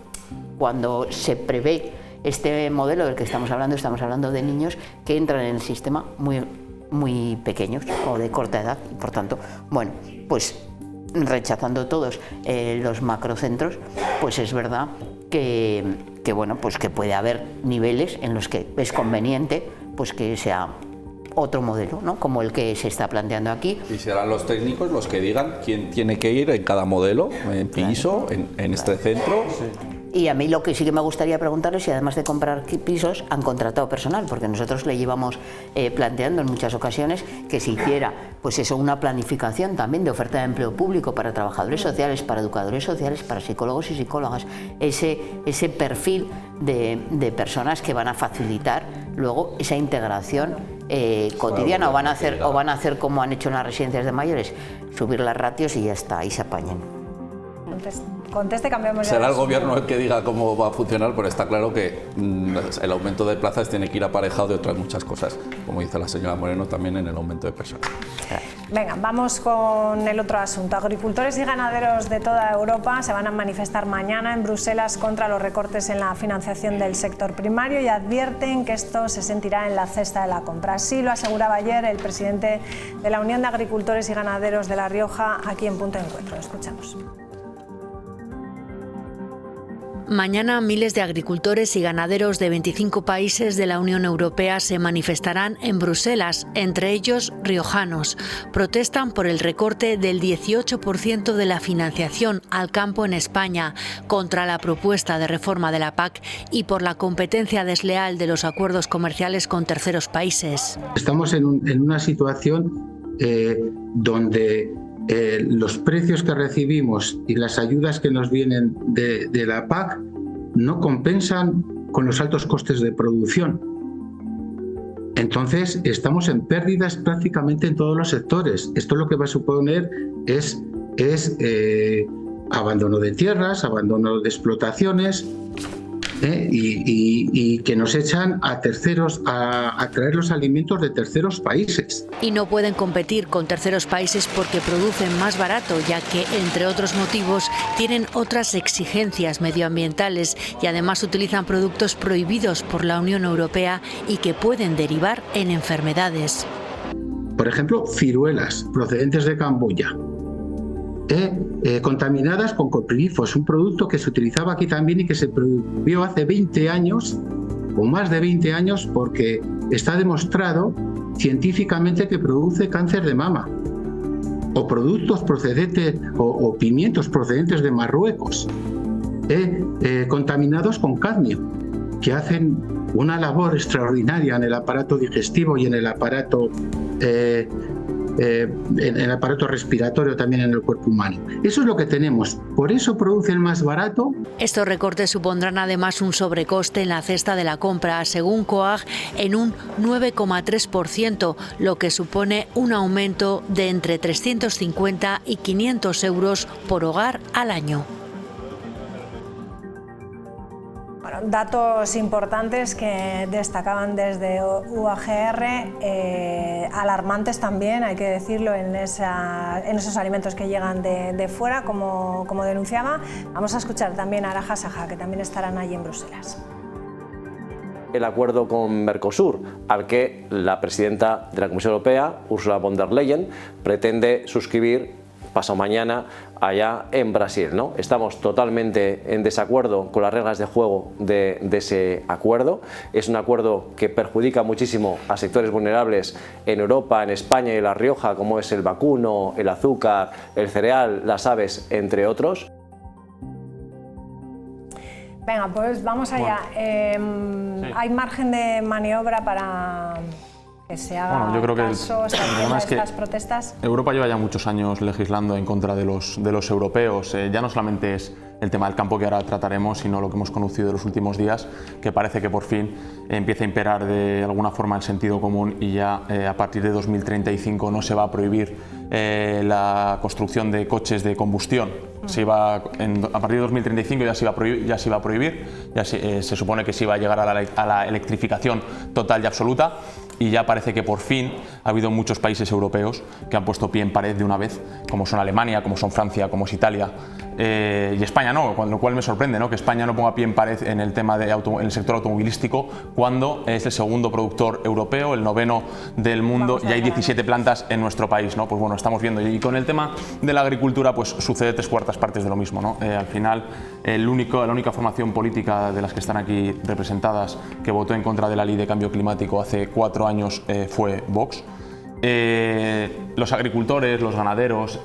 cuando se prevé este modelo del que estamos hablando de niños que entran en el sistema muy pequeños o de corta edad, y por tanto, bueno, pues rechazando todos los macrocentros, pues es verdad que bueno, pues que puede haber niveles en los que es conveniente pues que sea otro modelo, ¿no?, como el que se está planteando aquí. Y serán los técnicos los que digan quién tiene que ir en cada modelo, en piso, en este centro. Sí. Y a mí lo que sí que me gustaría preguntarles si además de comprar pisos han contratado personal, porque nosotros le llevamos planteando en muchas ocasiones que se hiciera pues eso, una planificación también de oferta de empleo público para trabajadores sociales, para educadores sociales, para psicólogos y psicólogas, ese perfil de personas que van a facilitar luego esa integración cotidiana, o van a hacer como han hecho en las residencias de mayores, subir las ratios y ya está, y se apañen. Conteste, cambiamos. Será el gobierno el que diga cómo va a funcionar, pero está claro que el aumento de plazas tiene que ir aparejado de otras muchas cosas, como dice la señora Moreno, también en el aumento de personas. Venga, vamos con el otro asunto. Agricultores y ganaderos de toda Europa se van a manifestar mañana en Bruselas contra los recortes en la financiación del sector primario y advierten que esto se sentirá en la cesta de la compra. Así lo aseguraba ayer el presidente de la Unión de Agricultores y Ganaderos de La Rioja, aquí en Punto de Encuentro. Escuchamos. Mañana miles de agricultores y ganaderos de 25 países de la Unión Europea se manifestarán en Bruselas, entre ellos riojanos. Protestan por el recorte del 18% de la financiación al campo en España, contra la propuesta de reforma de la PAC y por la competencia desleal de los acuerdos comerciales con terceros países. Estamos en una situación donde los precios que recibimos y las ayudas que nos vienen de la PAC no compensan con los altos costes de producción. Entonces estamos en pérdidas prácticamente en todos los sectores. Esto lo que va a suponer es abandono de tierras, abandono de explotaciones, y que nos echan a terceros a traer los alimentos de terceros países. Y no pueden competir con terceros países porque producen más barato, ya que, entre otros motivos, tienen otras exigencias medioambientales y además utilizan productos prohibidos por la Unión Europea y que pueden derivar en enfermedades. Por ejemplo, ciruelas procedentes de Camboya, contaminadas con coprilifos, un producto que se utilizaba aquí también y que se prohibió hace 20 años o más de 20 años porque está demostrado científicamente que produce cáncer de mama, o productos procedentes o pimientos procedentes de Marruecos, contaminados con cadmio, que hacen una labor extraordinaria en el aparato digestivo y en el aparato respiratorio, también en el cuerpo humano. Eso es lo que tenemos. Por eso producen más barato. Estos recortes supondrán además un sobrecoste en la cesta de la compra, según COAG, en un 9,3%, lo que supone un aumento de entre 350 y 500 euros por hogar al año. Datos importantes que destacaban desde UAGR, alarmantes también, hay que decirlo, en esos alimentos que llegan de fuera, como denunciaba. Vamos a escuchar también a Araja Saja, que también estarán allí en Bruselas. el acuerdo con Mercosur, al que la presidenta de la Comisión Europea, Ursula von der Leyen, pretende suscribir pasado mañana allá en Brasil, ¿no? Estamos totalmente en desacuerdo con las reglas de juego de ese acuerdo. Es un acuerdo que perjudica muchísimo a sectores vulnerables en Europa, en España y en La Rioja, como es el vacuno, el azúcar, el cereal, las aves, entre otros. Venga, pues vamos allá. Sí. ¿Hay margen de maniobra para que se haga yo creo que caso el problema es que estas protestas? Europa lleva ya muchos años legislando en contra de los europeos. Ya no solamente es el tema del campo que ahora trataremos, sino lo que hemos conocido de los últimos días, que parece que por fin empieza a imperar de alguna forma el sentido común y ya a partir de 2035 no se va a prohibir la construcción de coches de combustión. A partir de 2035 ya se iba a prohibir, se supone que se iba a llegar a la electrificación total y absoluta, y ya parece que por fin ha habido muchos países europeos que han puesto pie en pared de una vez, como son Alemania, como son Francia, como es Italia, y España no, con lo cual me sorprende, ¿no?, que España no ponga pie en pared en el tema en el sector automovilístico, cuando es el segundo productor europeo, el 9º del mundo, y hay 17 plantas en nuestro país, ¿no? Pues bueno, estamos viendo, y con el tema de la agricultura pues sucede 3/4 partes de lo mismo, ¿no? Al final la única formación política de las que están aquí representadas que votó en contra de la ley de cambio climático hace 4 años fue Vox. Los agricultores, los ganaderos,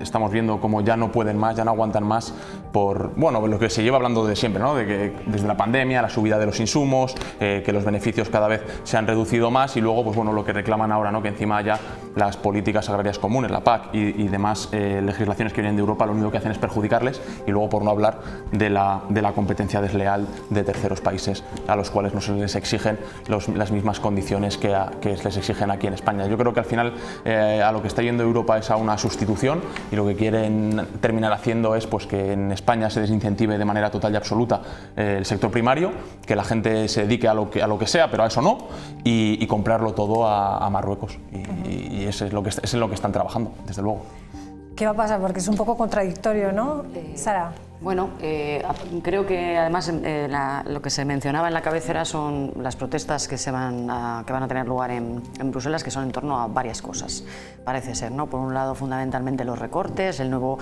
estamos viendo como ya no pueden más, ya no aguantan más por lo que se lleva hablando de siempre, ¿no? De que desde la pandemia, la subida de los insumos, que los beneficios cada vez se han reducido más, y luego pues bueno, lo que reclaman ahora, ¿no?, que encima haya las políticas agrarias comunes, la PAC y demás legislaciones que vienen de Europa, lo único que hacen es perjudicarles, y luego por no hablar de la competencia desleal de terceros países a los cuales no se les exigen las mismas condiciones que les exigen aquí en España. Yo creo que al final a lo que está yendo Europa es a una sustitución, y lo que quieren terminar haciendo es pues que en España se desincentive de manera total y absoluta el sector primario, que la gente se dedique a lo que sea, pero a eso no, y comprarlo todo a Marruecos, y eso es lo que están trabajando, desde luego. ¿Qué va a pasar? Porque es un poco contradictorio, ¿no, Sara? Bueno, creo que además lo que se mencionaba en la cabecera son las protestas que van a tener lugar en Bruselas, que son en torno a varias cosas, parece ser, ¿no? Por un lado, fundamentalmente los recortes, el nuevo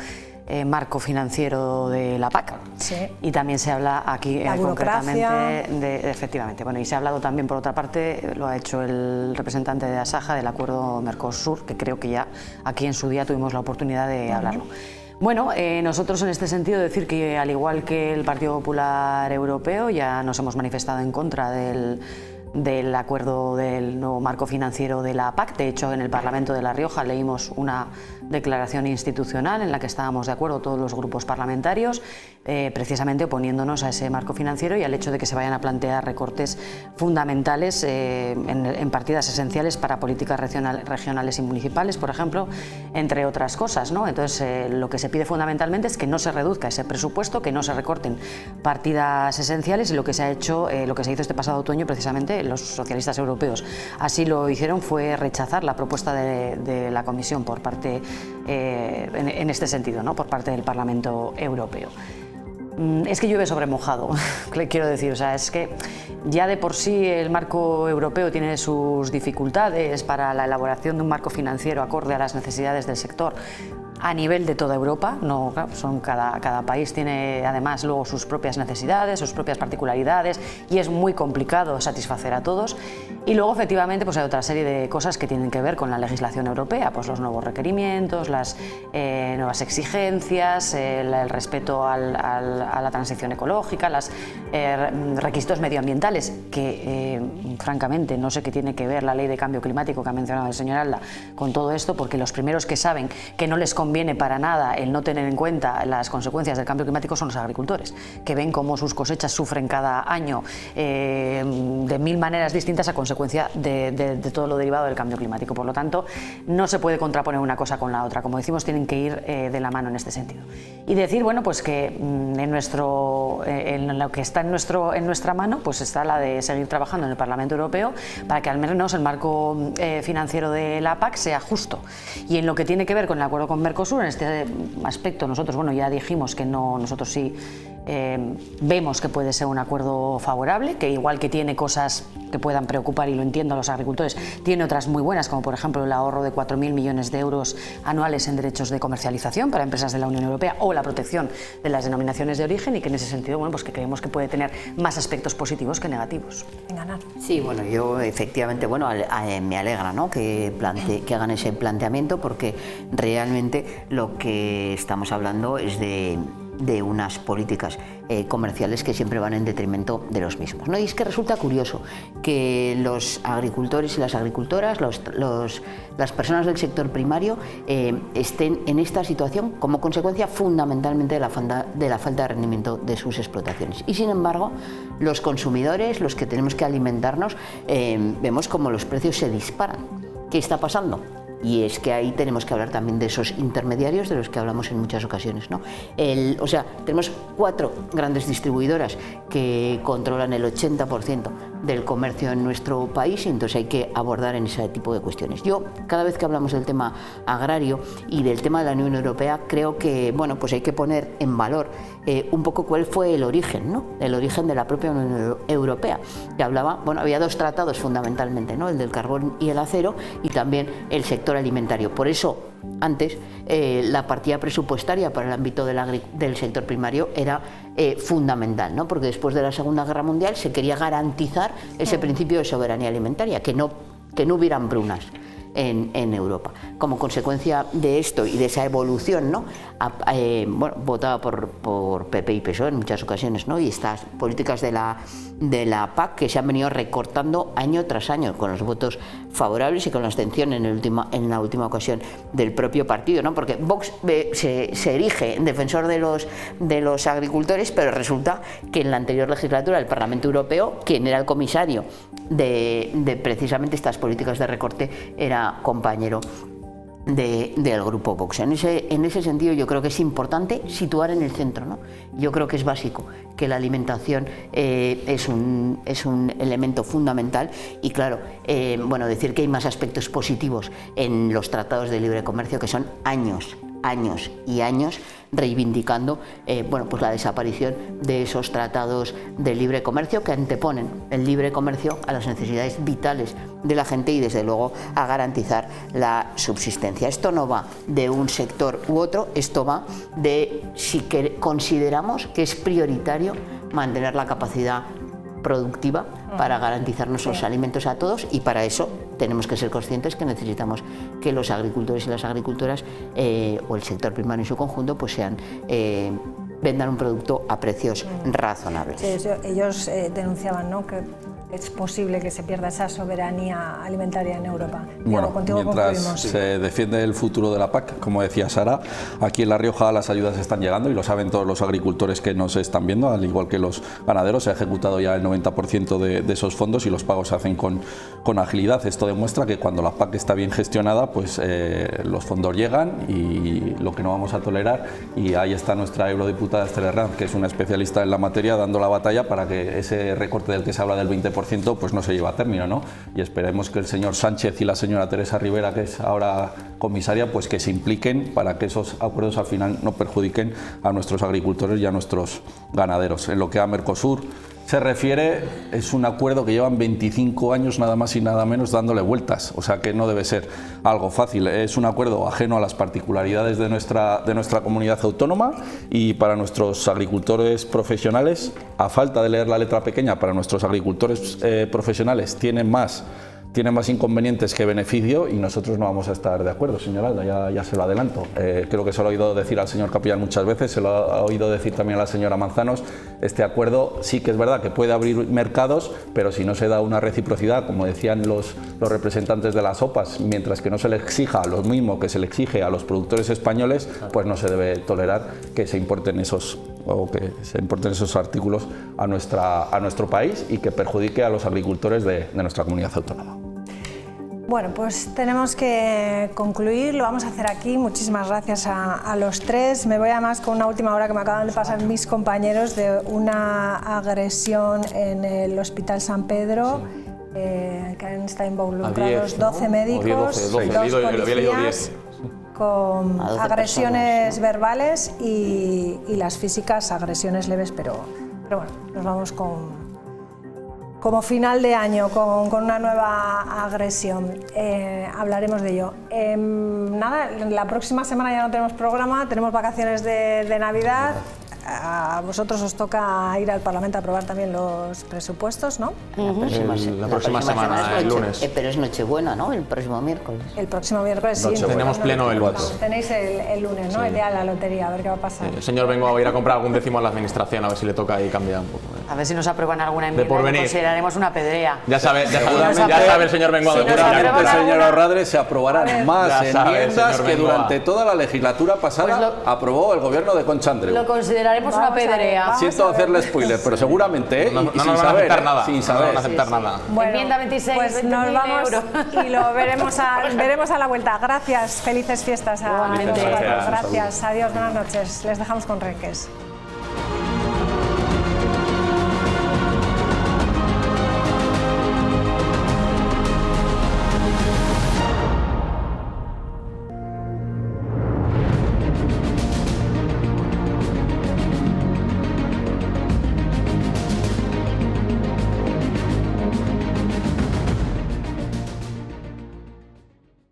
marco financiero de la PAC, sí, y también se habla aquí concretamente efectivamente. Bueno, y se ha hablado también, por otra parte, lo ha hecho el representante de Asaja del acuerdo Mercosur, que creo que ya aquí en su día tuvimos la oportunidad de hablarlo. Bueno, nosotros en este sentido decir que, al igual que el Partido Popular Europeo, ya nos hemos manifestado en contra del acuerdo del nuevo marco financiero de la PAC. De hecho, en el Parlamento de La Rioja leímos una declaración institucional en la que estábamos de acuerdo todos los grupos parlamentarios, precisamente oponiéndonos a ese marco financiero y al hecho de que se vayan a plantear recortes fundamentales en partidas esenciales para políticas regionales y municipales, por ejemplo, entre otras cosas, ¿no? Entonces, lo que se pide fundamentalmente es que no se reduzca ese presupuesto, que no se recorten partidas esenciales, y lo que se ha hecho, lo que se hizo este pasado otoño, precisamente los socialistas europeos así lo hicieron, fue rechazar la propuesta de la Comisión por parte, en este sentido, ¿no?, por parte del Parlamento Europeo. Es que llueve sobre mojado, quiero decir, o sea, es que ya de por sí el marco europeo tiene sus dificultades para la elaboración de un marco financiero acorde a las necesidades del sector a nivel de toda Europa. No, claro, cada país tiene además luego sus propias necesidades, sus propias particularidades, y es muy complicado satisfacer a todos. Y luego, efectivamente, pues hay otra serie de cosas que tienen que ver con la legislación europea, pues los nuevos requerimientos, las nuevas exigencias, el respeto a la transición ecológica, los requisitos medioambientales, que francamente no sé qué tiene que ver la ley de cambio climático que ha mencionado el señor Alda con todo esto, porque los primeros que saben que no les conviene para nada el no tener en cuenta las consecuencias del cambio climático son los agricultores, que ven cómo sus cosechas sufren cada año de mil maneras distintas a consecuencia de todo lo derivado del cambio climático. Por lo tanto, no se puede contraponer una cosa con la otra. Como decimos, tienen que ir de la mano en este sentido. Y decir, bueno, pues que en lo que está en nuestra mano, pues está la de seguir trabajando en el Parlamento Europeo para que al menos el marco financiero de la PAC sea justo. Y en lo que tiene que ver con el acuerdo con Mercosur, en este aspecto nosotros, bueno, ya dijimos que no, nosotros sí vemos que puede ser un acuerdo favorable, que igual que tiene cosas que puedan preocupar, y lo entiendo, a los agricultores, tiene otras muy buenas, como por ejemplo el ahorro de 4.000 millones de euros anuales en derechos de comercialización para empresas de la Unión Europea, o la protección de las denominaciones de origen, y que en ese sentido, bueno, pues que creemos que puede tener más aspectos positivos que negativos. Sí, bueno, yo efectivamente, bueno, me alegra, ¿no?, que hagan ese planteamiento, porque realmente lo que estamos hablando es de unas políticas comerciales que siempre van en detrimento de los mismos, ¿no? Y es que resulta curioso que los agricultores y las agricultoras, las personas del sector primario estén en esta situación como consecuencia fundamentalmente de la falta de rendimiento de sus explotaciones. Y sin embargo, los consumidores, los que tenemos que alimentarnos, vemos como los precios se disparan. ¿Qué está pasando? Y es que ahí tenemos que hablar también de esos intermediarios de los que hablamos en muchas ocasiones, ¿no? O sea, tenemos 4 grandes distribuidoras que controlan el 80% del comercio en nuestro país, y entonces hay que abordar en ese tipo de cuestiones. Yo, cada vez que hablamos del tema agrario y del tema de la Unión Europea, creo que, bueno, pues hay que poner en valor un poco cuál fue el origen, ¿no?, el origen de la propia Unión Europea. Que hablaba, bueno, había 2 tratados fundamentalmente, ¿no?, el del carbón y el acero, y también el sector alimentario. Por eso, antes, la partida presupuestaria para el ámbito del sector primario era fundamental, ¿no?, porque después de la Segunda Guerra Mundial se quería garantizar ese principio de soberanía alimentaria, que no hubiera hambrunas en Europa. Como consecuencia de esto y de esa evolución, ¿no?, bueno, votada por PP y PSOE en muchas ocasiones, ¿no?, y estas políticas de la PAC que se han venido recortando año tras año, con los votos favorables y con la abstención en la última ocasión del propio partido, ¿no?, porque Vox se erige en defensor de los agricultores, pero resulta que en la anterior legislatura del Parlamento Europeo, quien era el comisario de precisamente estas políticas de recorte era compañero del grupo Vox. En ese sentido, yo creo que es importante situar en el centro, ¿no? Yo creo que es básico que la alimentación es un elemento fundamental, y claro, bueno, decir que hay más aspectos positivos en los tratados de libre comercio, que son años y años reivindicando bueno, pues la desaparición de esos tratados de libre comercio que anteponen el libre comercio a las necesidades vitales de la gente y desde luego a garantizar la subsistencia. Esto no va de un sector u otro, esto va de si consideramos que es prioritario mantener la capacidad productiva para garantizarnos los alimentos a todos, y para eso tenemos que ser conscientes que necesitamos que los agricultores y las agricultoras o el sector primario en su conjunto pues vendan un producto a precios razonables. Sí, ellos denunciaban, ¿no?, que es posible que se pierda esa soberanía alimentaria en Europa. Bueno, contigo mientras concluimos. se defiende el futuro de la PAC, como decía Sara, aquí en La Rioja las ayudas están llegando y lo saben todos los agricultores que nos están viendo, al igual que los ganaderos. Se ha ejecutado ya el 90% de esos fondos y los pagos se hacen con agilidad. Esto demuestra que cuando la PAC está bien gestionada, pues los fondos llegan, y lo que no vamos a tolerar, y ahí está nuestra eurodiputada Esther Herranz, que es una especialista en la materia, dando la batalla para que ese recorte del que se habla del 20% pues no se lleva a término, ¿no? Y esperemos que el señor Sánchez y la señora Teresa Rivera, que es ahora comisaria, pues que se impliquen para que esos acuerdos al final no perjudiquen a nuestros agricultores y a nuestros ganaderos. En lo que a Mercosur se refiere, es un acuerdo que llevan 25 años nada más y nada menos dándole vueltas, o sea que no debe ser algo fácil. Es un acuerdo ajeno a las particularidades de nuestra comunidad autónoma, y para nuestros agricultores profesionales, a falta de leer la letra pequeña, para nuestros agricultores profesionales tiene más inconvenientes que beneficio, y nosotros no vamos a estar de acuerdo, señor Alda, ya se lo adelanto. Creo que se lo he oído decir al señor Capellán muchas veces, se lo ha oído decir también a la señora Manzanos. Este acuerdo sí que es verdad que puede abrir mercados, pero si no se da una reciprocidad, como decían los representantes de las OPAs, mientras que no se le exija lo mismo que se le exige a los productores españoles, pues no se debe tolerar que se importen esos artículos a nuestro país y que perjudique a los agricultores de nuestra comunidad autónoma. Bueno, pues tenemos que concluir, lo vamos a hacer aquí. Muchísimas gracias a los tres. Me voy además con una última hora que me acaban de pasar mis compañeros de una agresión en el Hospital San Pedro, que han estado involucrados 12 médicos, 2 policías. con A 12 agresiones personas, ¿no? verbales y las físicas, agresiones leves, pero bueno, nos vamos como final de año con una nueva agresión. Hablaremos de ello. Nada, la próxima semana ya no tenemos programa, tenemos vacaciones de Navidad. A vosotros os toca ir al Parlamento a aprobar también los presupuestos, ¿no? La próxima semana, el lunes. Pero es Nochebuena, ¿no? El próximo miércoles. El próximo miércoles sí. Tenemos pleno el 4. Tenéis el lunes, ¿no? Sí. El día de la lotería, a ver qué va a pasar. El señor Bengoa va a ir a comprar algún décimo a la administración, a ver si le toca y cambia un poco. A ver si nos aprueban alguna enmienda por que venir. consideraremos una pedrea. Ya sabe el señor Bengoa de Seguramente, señor Orradre, se A aprobarán ver. más Ya sabe, enmiendas señor que Bengoa. durante toda la legislatura pasada Pues aprobó el gobierno de Concha Andreu. Lo consideraremos Vamos una a ver, pedrea. vamos Siento a ver. hacerle spoiler, pero seguramente, No y nos sin van a saber, aceptar nada. sin No saber. van a aceptar nada. Enmienda 26, pues 20.000 nos vamos euros. y lo veremos a la vuelta. Gracias, felices fiestas a Igualmente. todos. Gracias. Gracias, adiós, buenas noches. Les dejamos con Reques.